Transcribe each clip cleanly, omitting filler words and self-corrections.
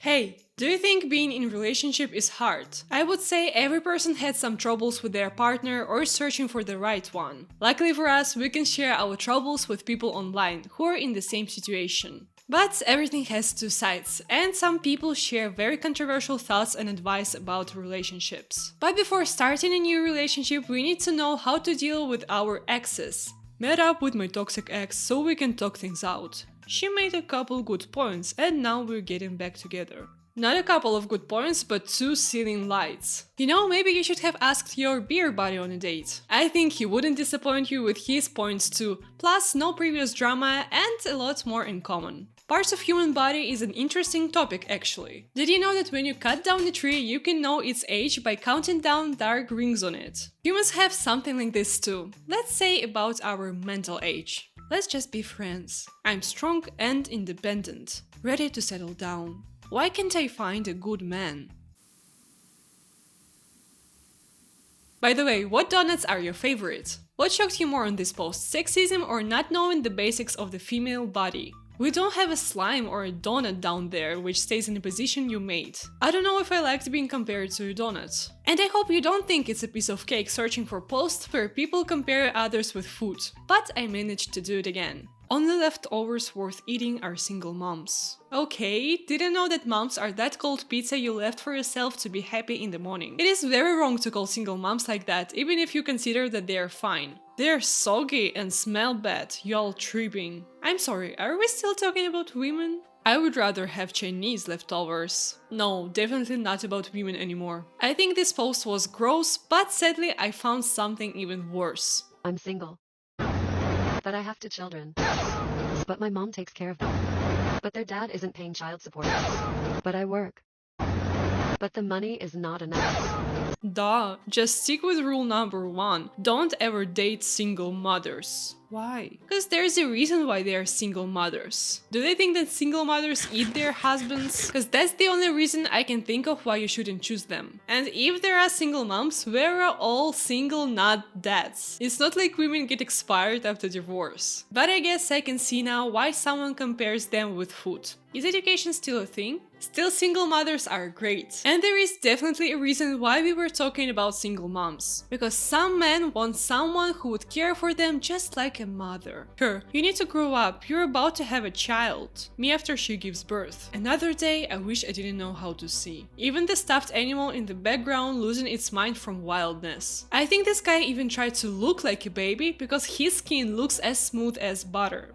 Hey, do you think being in a relationship is hard? I would say every person had some troubles with their partner or searching for the right one. Luckily for us, we can share our troubles with people online who are in the same situation. But everything has two sides, and some people share very controversial thoughts and advice about relationships. But before starting a new relationship, we need to know how to deal with our exes. Met up with my toxic ex so we can talk things out. She made a couple good points and now we're getting back together. Not a couple of good points, but two ceiling lights. Maybe you should have asked your beer buddy on a date. I think he wouldn't disappoint you with his points too, plus no previous drama and a lot more in common. Parts of human body is an interesting topic actually. Did you know that when you cut down a tree, you can know its age by counting down dark rings on it? Humans have something like this too. Let's say about our mental age. Let's just be friends. I'm strong and independent, ready to settle down. Why can't I find a good man? By the way, what donuts are your favorite? What shocked you more on this post, sexism or not knowing the basics of the female body? We don't have a slime or a donut down there which stays in the position you made. I don't know if I liked being compared to a donut. And I hope you don't think it's a piece of cake searching for posts where people compare others with food. But I managed to do it again. Only leftovers worth eating are single moms. Okay, didn't know that moms are that cold pizza you left for yourself to be happy in the morning. It is very wrong to call single moms like that, even if you consider that they are fine. They're soggy and smell bad, y'all tripping. I'm sorry, are we still talking about women? I would rather have Chinese leftovers. No, definitely not about women anymore. I think this post was gross, but sadly I found something even worse. I'm single, but I have two children. But my mom takes care of them. But their dad isn't paying child support. But I work. But the money is not enough. Duh, just stick with rule number 1. Don't ever date single mothers. Why? Because there's a reason why they are single mothers. Do they think that single mothers eat their husbands? Because that's the only reason I can think of why you shouldn't choose them. And if there are single moms, we're all single, not dads. It's not like women get expired after divorce. But I guess I can see now why someone compares them with food. Is education still a thing? Still, single mothers are great. And there is definitely a reason why we were talking about single moms. Because some men want someone who would care for them just like a mother. Sure, you need to grow up, you're about to have a child. Me after she gives birth. Another day, I wish I didn't know how to see. Even the stuffed animal in the background losing its mind from wildness. I think this guy even tried to look like a baby because his skin looks as smooth as butter.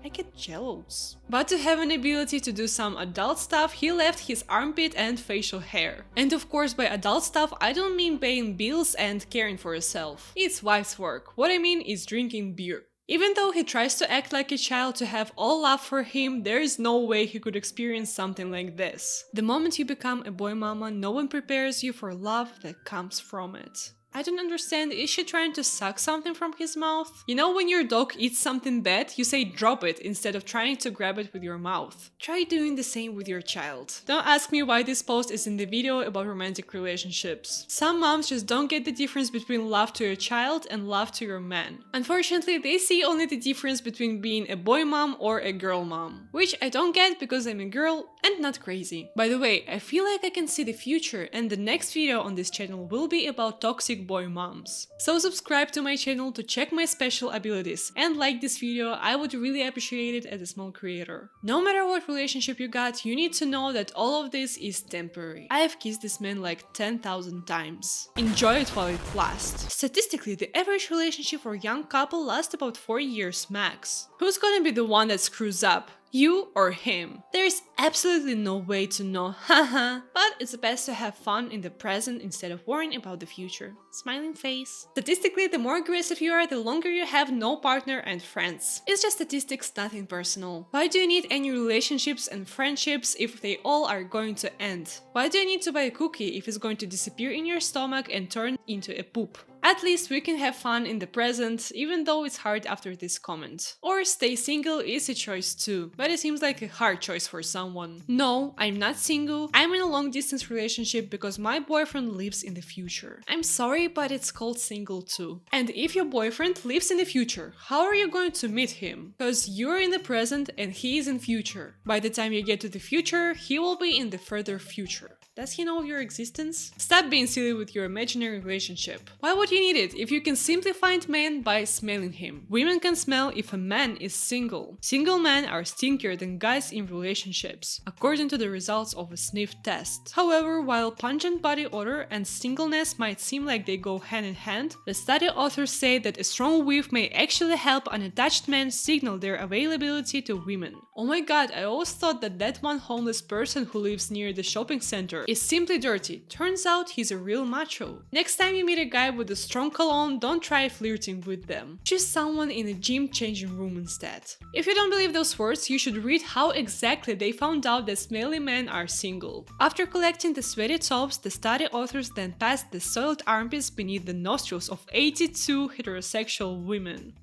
I get jealous. But to have an ability to do some adult stuff, he left his armpit and facial hair. And of course, by adult stuff, I don't mean paying bills and caring for yourself. It's wife's work. What I mean is drinking beer. Even though he tries to act like a child to have all love for him, there is no way he could experience something like this. The moment you become a boy mama, no one prepares you for love that comes from it. I don't understand, is she trying to suck something from his mouth? You know when your dog eats something bad, you say drop it instead of trying to grab it with your mouth. Try doing the same with your child. Don't ask me why this post is in the video about romantic relationships. Some moms just don't get the difference between love to your child and love to your man. Unfortunately, they see only the difference between being a boy mom or a girl mom. Which I don't get because I'm a girl and not crazy. By the way, I feel like I can see the future and the next video on this channel will be about toxic boy moms. So subscribe to my channel to check my special abilities and like this video, I would really appreciate it as a small creator. No matter what relationship you got, you need to know that all of this is temporary. I have kissed this man like 10,000 times. Enjoy it while it lasts. Statistically, the average relationship for a young couple lasts about 4 years max. Who's gonna be the one that screws up? You or him? There's absolutely no way to know, haha, but it's best to have fun in the present instead of worrying about the future. Smiling face. Statistically, the more aggressive you are, the longer you have no partner and friends. It's just statistics, nothing personal. Why do you need any relationships and friendships if they all are going to end? Why do you need to buy a cookie if it's going to disappear in your stomach and turn into a poop? At least we can have fun in the present, even though it's hard after this comment. Or stay single is a choice too, but it seems like a hard choice for someone. No, I'm not single. I'm in a long distance relationship because my boyfriend lives in the future. I'm sorry, but it's called single too. And if your boyfriend lives in the future, how are you going to meet him? Because you're in the present and he is in future. By the time you get to the future, he will be in the further future. Does he know of your existence? Stop being silly with your imaginary relationship. Why would you need it if you can simply find men by smelling him? Women can smell if a man is single. Single men are stinkier than guys in relationships, according to the results of a sniff test. However, while pungent body odor and singleness might seem like they go hand in hand, the study authors say that a strong whiff may actually help unattached men signal their availability to women. Oh my god, I always thought that one homeless person who lives near the shopping center is simply dirty. Turns out he's a real macho. Next time you meet a guy with a strong cologne, don't try flirting with them. Choose someone in a gym changing room instead. If you don't believe those words, you should read how exactly they found out that smelly men are single. After collecting the sweaty tops, the study authors then passed the soiled armpits beneath the nostrils of 82 heterosexual women.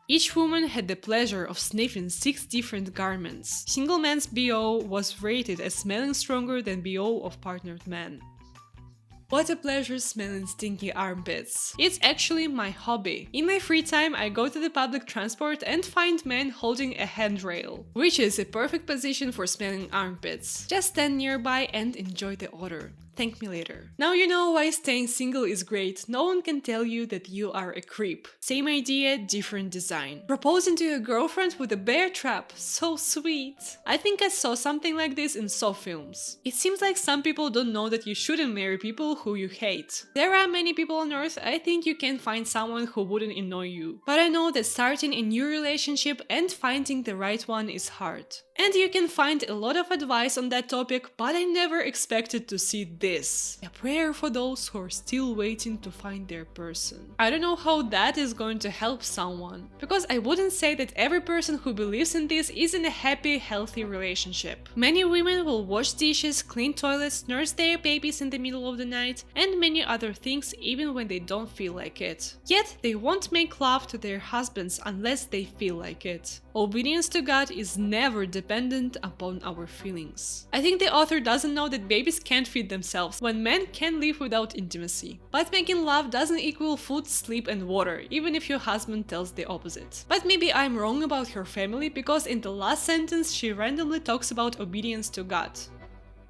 Each woman had the pleasure of sniffing 6 different garments. Single man's BO was rated as smelling stronger than BO of partnered men. What a pleasure smelling stinky armpits. It's actually my hobby. In my free time, I go to the public transport and find men holding a handrail, which is a perfect position for smelling armpits. Just stand nearby and enjoy the odor. Thank me later. Now you know why staying single is great. No one can tell you that you are a creep. Same idea, different design. Proposing to your girlfriend with a bear trap. So sweet. I think I saw something like this in Saw films. It seems like some people don't know that you shouldn't marry people who you hate. There are many people on earth. I think you can find someone who wouldn't annoy you. But I know that starting a new relationship and finding the right one is hard. And you can find a lot of advice on that topic, but I never expected to see this. A prayer for those who are still waiting to find their person. I don't know how that is going to help someone, because I wouldn't say that every person who believes in this is in a happy, healthy relationship. Many women will wash dishes, clean toilets, nurse their babies in the middle of the night, and many other things even when they don't feel like it. Yet they won't make love to their husbands unless they feel like it. Obedience to God is never dependent upon our feelings. I think the author doesn't know that babies can't feed themselves when men can live without intimacy. But making love doesn't equal food, sleep and water, even if your husband tells the opposite. But maybe I'm wrong about her family, because in the last sentence she randomly talks about obedience to God.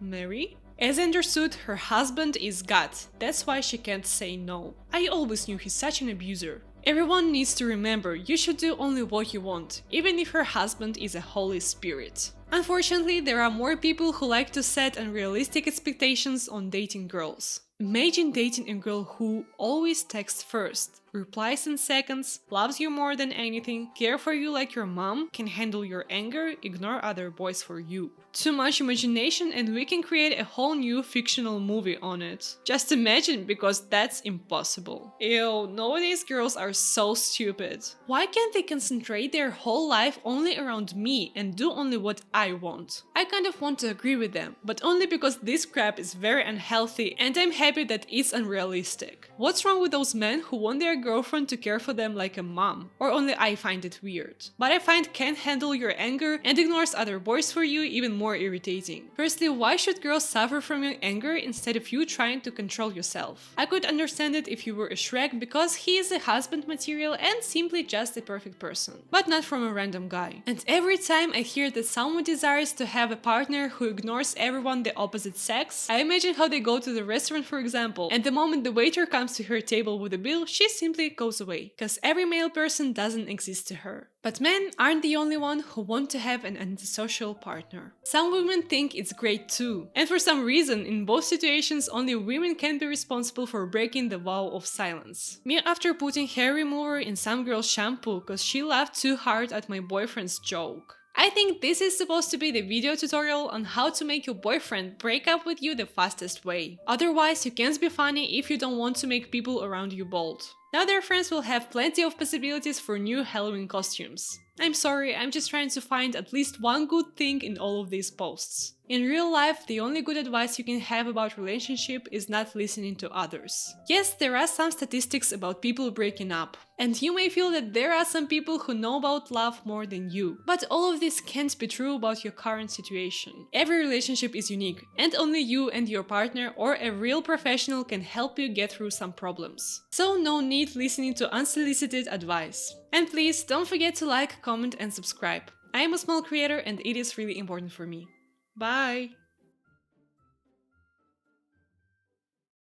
Mary? As understood, her husband is God. That's why she can't say no. I always knew he's such an abuser. Everyone needs to remember, you should do only what you want, even if her husband is a Holy Spirit. Unfortunately, there are more people who like to set unrealistic expectations on dating girls. Imagine dating a girl who always texts first, replies in seconds, loves you more than anything, cares for you like your mom, can handle your anger, ignore other boys for you. Too much imagination and we can create a whole new fictional movie on it. Just imagine, because that's impossible. Ew, nowadays girls are so stupid. Why can't they concentrate their whole life only around me and do only what I want? I kind of want to agree with them, but only because this crap is very unhealthy and I'm happy that it's unrealistic. What's wrong with those men who want their girlfriend to care for them like a mom? Or only I find it weird. But I find can't handle your anger and ignores other boys for you even more irritating. Firstly, why should girls suffer from your anger instead of you trying to control yourself? I could understand it if you were a Shrek, because he is a husband material and simply just a perfect person. But not from a random guy. And every time I hear that someone desires to have a partner who ignores everyone the opposite sex, I imagine how they go to the restaurant, for example, and the moment the waiter comes to her table with a bill, she simply goes away, because every male person doesn't exist to her. But men aren't the only one who want to have an antisocial partner. Some women think it's great too. And for some reason, in both situations, only women can be responsible for breaking the vow of silence. Me after putting hair remover in some girl's shampoo because she laughed too hard at my boyfriend's joke. I think this is supposed to be the video tutorial on how to make your boyfriend break up with you the fastest way. Otherwise, you can't be funny if you don't want to make people around you bold. Now their friends will have plenty of possibilities for new Halloween costumes. I'm sorry, I'm just trying to find at least one good thing in all of these posts. In real life, the only good advice you can have about relationship is not listening to others. Yes, there are some statistics about people breaking up, and you may feel that there are some people who know about love more than you. But all of this can't be true about your current situation. Every relationship is unique, and only you and your partner or a real professional can help you get through some problems. So no need listening to unsolicited advice. And please don't forget to like, comment and subscribe. I am a small creator and it is really important for me. Bye!